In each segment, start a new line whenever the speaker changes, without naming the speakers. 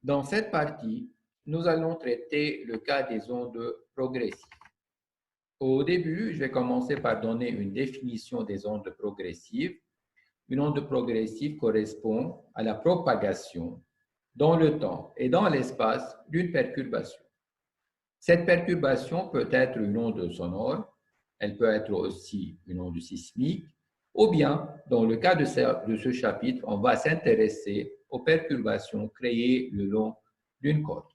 Dans cette partie, nous allons traiter le cas des ondes progressives. Au début, je vais commencer par donner une définition des ondes progressives. Une onde progressive correspond à la propagation dans le temps et dans l'espace d'une perturbation. Cette perturbation peut être une onde sonore, elle peut être aussi une onde sismique, ou bien, dans le cas de ce chapitre, on va s'intéresser aux perturbations créées le long d'une corde.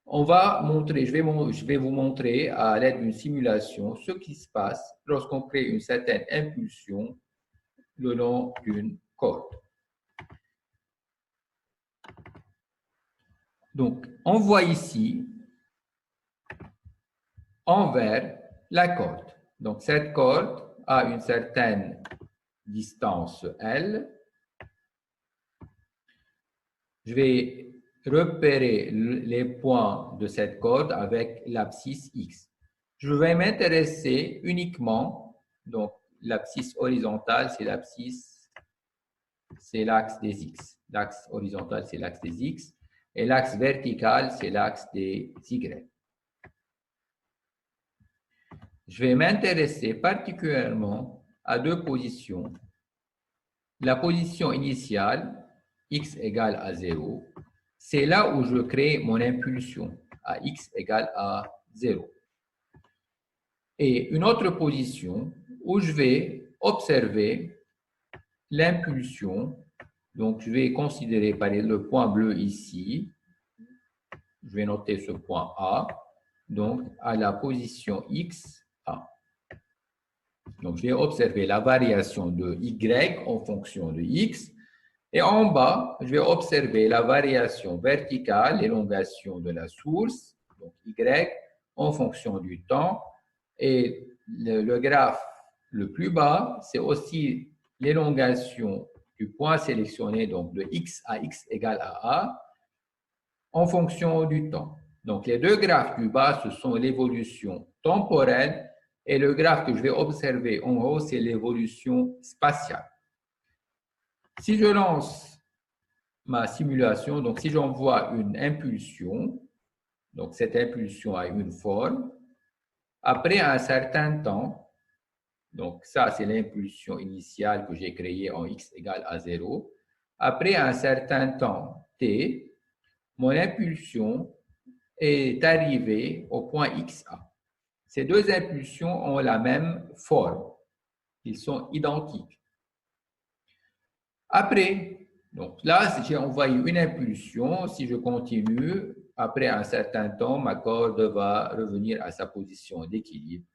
On va montrer, je vais vous montrer à l'aide d'une simulation ce qui se passe lorsqu'on crée une certaine impulsion le long d'une corde. Donc, on voit ici en vert la corde. Donc, cette corde a une certaine distance L. Je vais repérer les points de cette corde avec l'abscisse X. Je vais m'intéresser uniquement, donc l'abscisse horizontale, c'est l'axe des X. L'axe horizontal, c'est l'axe des X. Et l'axe vertical, c'est l'axe des Y. Je vais m'intéresser particulièrement à deux positions. La position initiale, x égale à 0, c'est là où je crée mon impulsion, à x égale à 0. Et une autre position où je vais observer l'impulsion. Donc, je vais considérer par le point bleu ici. Je vais noter ce point A. Donc, à la position x, A. Donc, je vais observer la variation de y en fonction de x. Et en bas, je vais observer la variation verticale, l'élongation de la source, donc y, en fonction du temps. Et le graphe le plus bas, c'est aussi l'élongation du point sélectionné, donc de x à x égale à a, en fonction du temps. Donc, les deux graphes du bas, ce sont l'évolution temporelle et le graphe que je vais observer en haut, c'est l'évolution spatiale. Si je lance ma simulation, donc si j'envoie une impulsion, donc cette impulsion a une forme, après un certain temps, donc ça c'est l'impulsion initiale que j'ai créée en x égale à 0, après un certain temps t, mon impulsion est arrivée au point xa. Ces deux impulsions ont la même forme, ils sont identiques. Après, donc là, j'ai envoyé une impulsion. Si je continue, après un certain temps, ma corde va revenir à sa position d'équilibre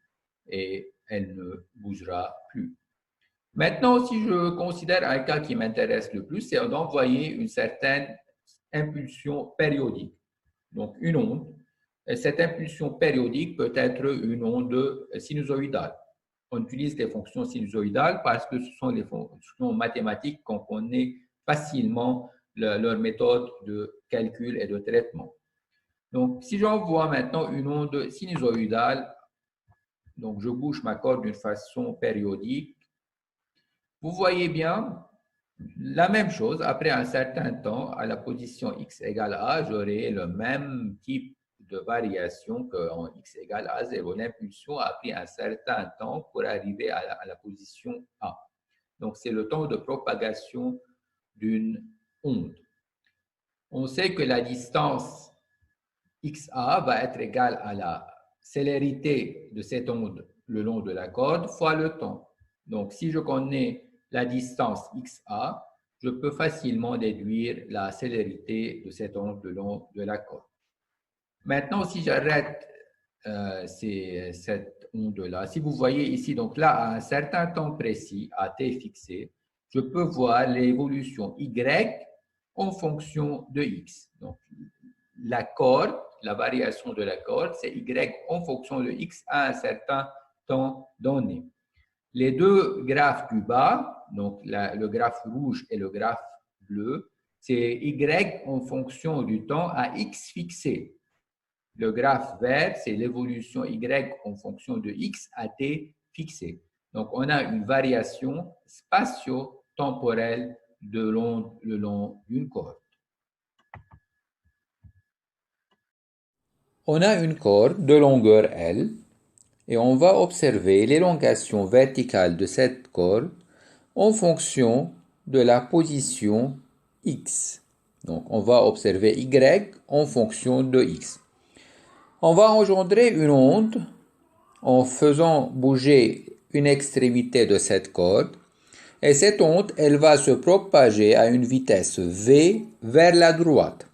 et elle ne bougera plus. Maintenant, si je considère un cas qui m'intéresse le plus, c'est d'envoyer une certaine impulsion périodique, donc une onde. Et cette impulsion périodique peut être une onde sinusoïdale. On utilise les fonctions sinusoïdales parce que ce sont les fonctions mathématiques qu'on connaît facilement leur méthode de calcul et de traitement. Donc, si j'envoie maintenant une onde sinusoïdale, donc je bouge ma corde d'une façon périodique, vous voyez bien la même chose. Après un certain temps, à la position x égale a, j'aurai le même type de variation qu'en x égale à 0. L'impulsion a pris un certain temps pour arriver à la position A. Donc, c'est le temps de propagation d'une onde. On sait que la distance xa va être égale à la célérité de cette onde le long de la corde fois le temps. Donc, si je connais la distance xa, je peux facilement déduire la célérité de cette onde le long de la corde. Maintenant, si j'arrête cette onde-là, si vous voyez ici, donc là, à un certain temps précis, à t fixé, je peux voir l'évolution y en fonction de x. Donc, la corde, la variation de la corde, c'est y en fonction de x à un certain temps donné. Les deux graphes du bas, donc le graphe rouge et le graphe bleu, c'est y en fonction du temps à x fixé. Le graphe vert, c'est l'évolution y en fonction de x à t fixé. Donc, on a une variation spatio-temporelle le long d'une corde. on a une corde de longueur L et on va observer l'élongation verticale de cette corde en fonction de la position X. Donc, on va observer Y en fonction de X. On va engendrer une onde en faisant bouger une extrémité de cette corde. Et cette onde, elle va se propager à une vitesse V vers la droite.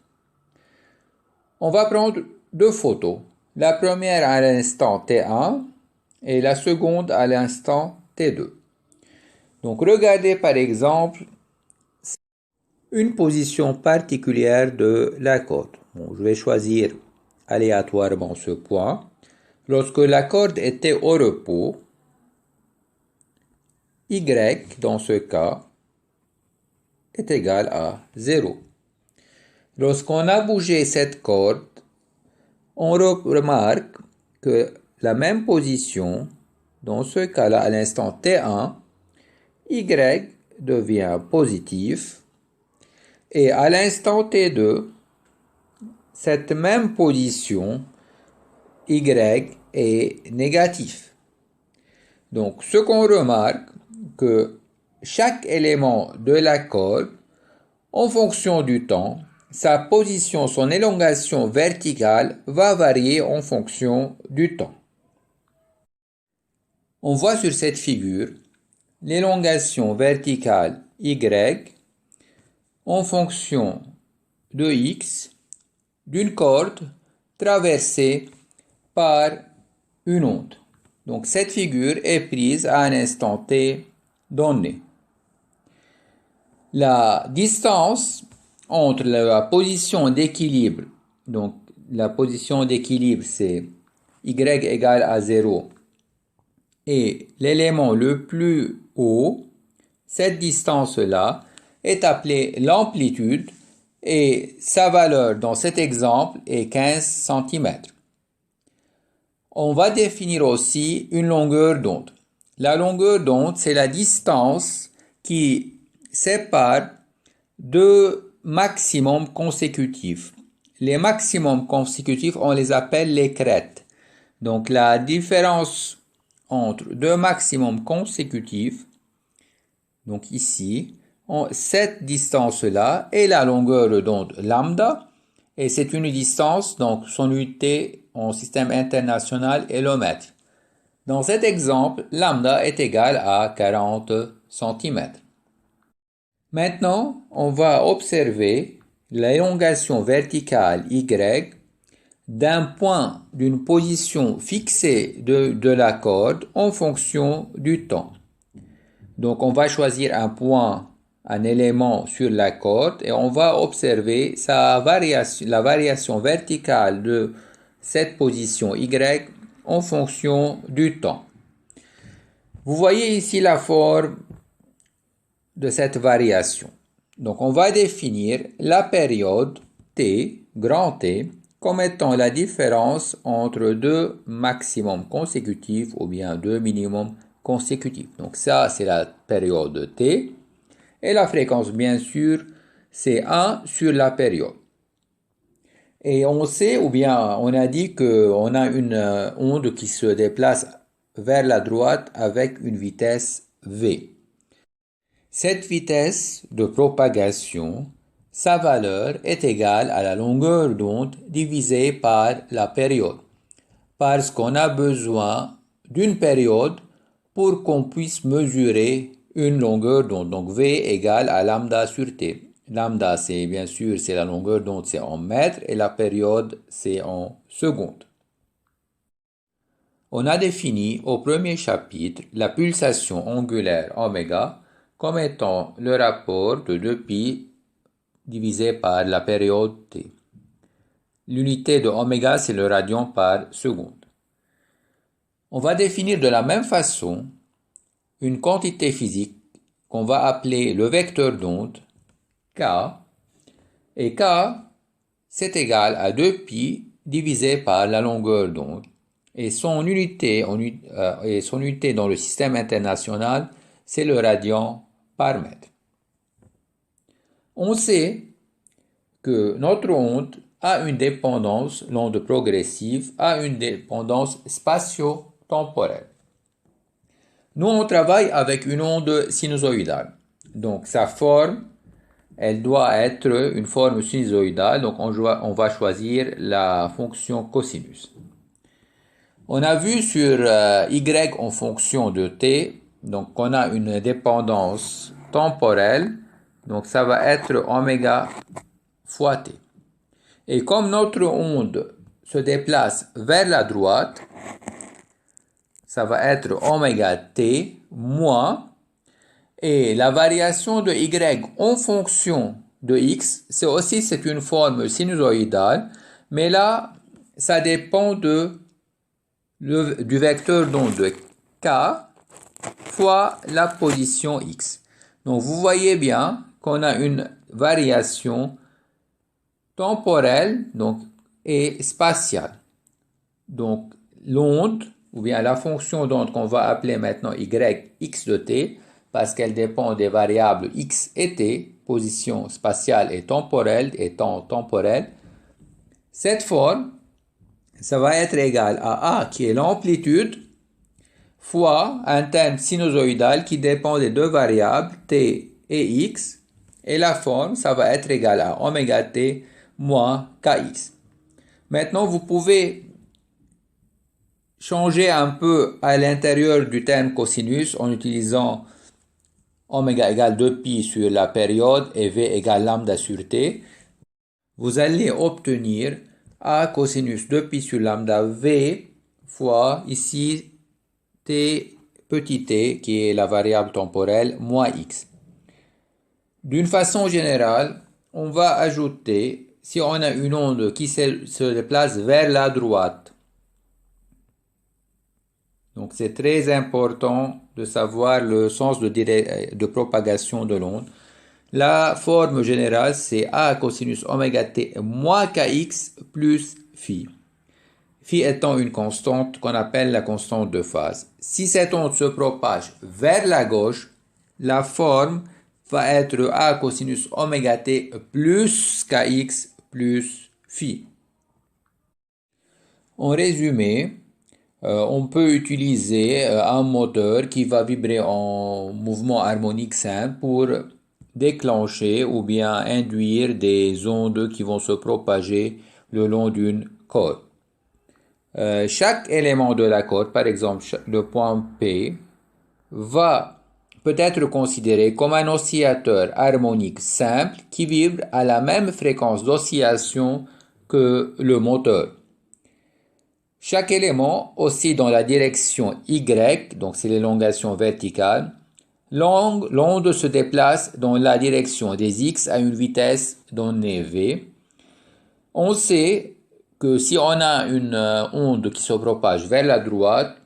On va prendre deux photos. La première à l'instant T1 et la seconde à l'instant T2. Donc regardez par exemple une position particulière de la corde. Bon, je vais choisir aléatoirement ce point. Lorsque la corde était au repos, Y dans ce cas est égal à 0. Lorsqu'on a bougé cette corde, on remarque que la même position, dans ce cas-là, à l'instant T1, Y devient positif et à l'instant T2, cette même position, Y est négatif. Donc, ce qu'on remarque, que chaque élément de la corde, en fonction du temps, sa position, son élongation verticale va varier en fonction du temps. On voit sur cette figure l'élongation verticale Y en fonction de X d'une corde traversée par une onde. Donc cette figure est prise à un instant T donné. La distance entre la position d'équilibre, donc la position d'équilibre c'est Y égale à 0, et l'élément le plus haut, cette distance-là est appelée l'amplitude et sa valeur dans cet exemple est 15 cm. On va définir aussi une longueur d'onde. La longueur d'onde, c'est la distance qui sépare deux maximums consécutifs. Les maximums consécutifs, on les appelle les crêtes. Donc la différence entre deux maximums consécutifs, donc ici, cette distance-là est la longueur d'onde lambda, et c'est une distance, donc son unité en système international est le mètre. Dans cet exemple, lambda est égal à 40 cm. Maintenant, on va observer l'élongation verticale Y d'un point d'une position fixée de la corde en fonction du temps. Donc on va choisir un point, un élément sur la corde et on va observer la variation verticale de cette position Y en fonction du temps. Vous voyez ici la forme de cette variation. Donc on va définir la période T, grand T, comme étant la différence entre deux maximums consécutifs ou bien deux minimums consécutifs. Donc ça, c'est la période T. Et la fréquence, bien sûr, c'est 1 sur la période. Et on sait, ou bien on a dit qu'on a une onde qui se déplace vers la droite avec une vitesse V. Cette vitesse de propagation, sa valeur est égale à la longueur d'onde divisée par la période, parce qu'on a besoin d'une période pour qu'on puisse mesurer une longueur d'onde. Donc V égale à lambda sur T. Lambda, c'est bien sûr, c'est la longueur d'onde, c'est en mètres, et la période, c'est en secondes. On a défini au premier chapitre la pulsation angulaire oméga comme étant le rapport de 2π divisé par la période t. L'unité de oméga, c'est le radian par seconde. On va définir de la même façon une quantité physique qu'on va appeler le vecteur d'onde, K, et K, c'est égal à 2π divisé par la longueur d'onde, et son unité dans le système international, c'est le radian par mètre. On sait que notre onde a une dépendance, l'onde progressive a une dépendance spatio-temporelle. Nous, on travaille avec une onde sinusoïdale. Donc, sa forme, elle doit être une forme sinusoïdale. Donc, on va choisir la fonction cosinus. On a vu sur y en fonction de t, donc on a une dépendance temporelle. Donc, ça va être oméga fois t. Et comme notre onde se déplace vers la droite, ça va être oméga t moins, et la variation de y en fonction de x, c'est une forme sinusoïdale, mais là, ça dépend du vecteur d'onde k fois la position x. Donc vous voyez bien qu'on a une variation temporelle et spatiale. Donc l'onde, ou bien la fonction d'onde qu'on va appeler maintenant y x de t, parce qu'elle dépend des variables x et t, position spatiale et temporelle, et temps temporel, cette forme, ça va être égal à A, qui est l'amplitude, fois un terme sinusoïdal qui dépend des deux variables t et x, et la forme, ça va être égal à oméga t moins kx. Maintenant, vous pouvez changer un peu à l'intérieur du terme cosinus en utilisant oméga égale 2pi sur la période et v égale lambda sur t. Vous allez obtenir a cosinus 2pi sur lambda v fois ici t petit t qui est la variable temporelle moins x. D'une façon générale, on va ajouter, si on a une onde qui se déplace vers la droite, donc c'est très important de savoir le sens de propagation de l'onde. La forme générale, c'est A cosinus oméga t moins kx plus phi. Phi étant une constante qu'on appelle la constante de phase. Si cette onde se propage vers la gauche, la forme va être A cosinus oméga t plus kx plus phi. En résumé, on peut utiliser un moteur qui va vibrer en mouvement harmonique simple pour déclencher ou bien induire des ondes qui vont se propager le long d'une corde. Chaque élément de la corde, par exemple le point P, peut être considéré comme un oscillateur harmonique simple qui vibre à la même fréquence d'oscillation que le moteur. Chaque élément oscille dans la direction Y, donc c'est l'élongation verticale. L'onde se déplace dans la direction des X à une vitesse donnée V. On sait que si on a une onde qui se propage vers la droite,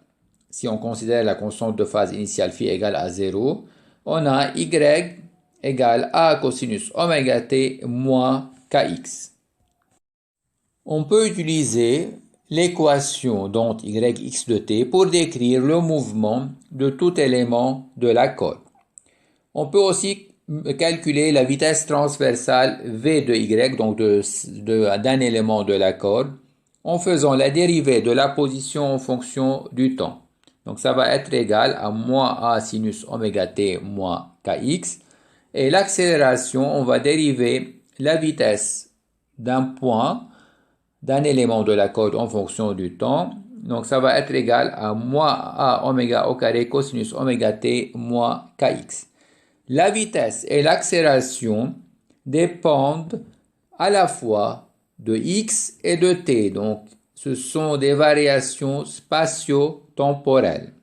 si on considère la constante de phase initiale phi égale à 0, on a Y égale A cosinus oméga t moins kx. On peut utiliser l'équation d'onde yx de t pour décrire le mouvement de tout élément de la corde. On peut aussi calculer la vitesse transversale v de y, donc d'un élément de la corde, en faisant la dérivée de la position en fonction du temps. Donc ça va être égal à moins a sinus oméga t moins kx. Et l'accélération, on va dériver la vitesse d'un point, d'un élément de la corde en fonction du temps. Donc ça va être égal à moins a oméga au carré cosinus oméga t moins kx. La vitesse et l'accélération dépendent à la fois de x et de t. Donc ce sont des variations spatio-temporelles.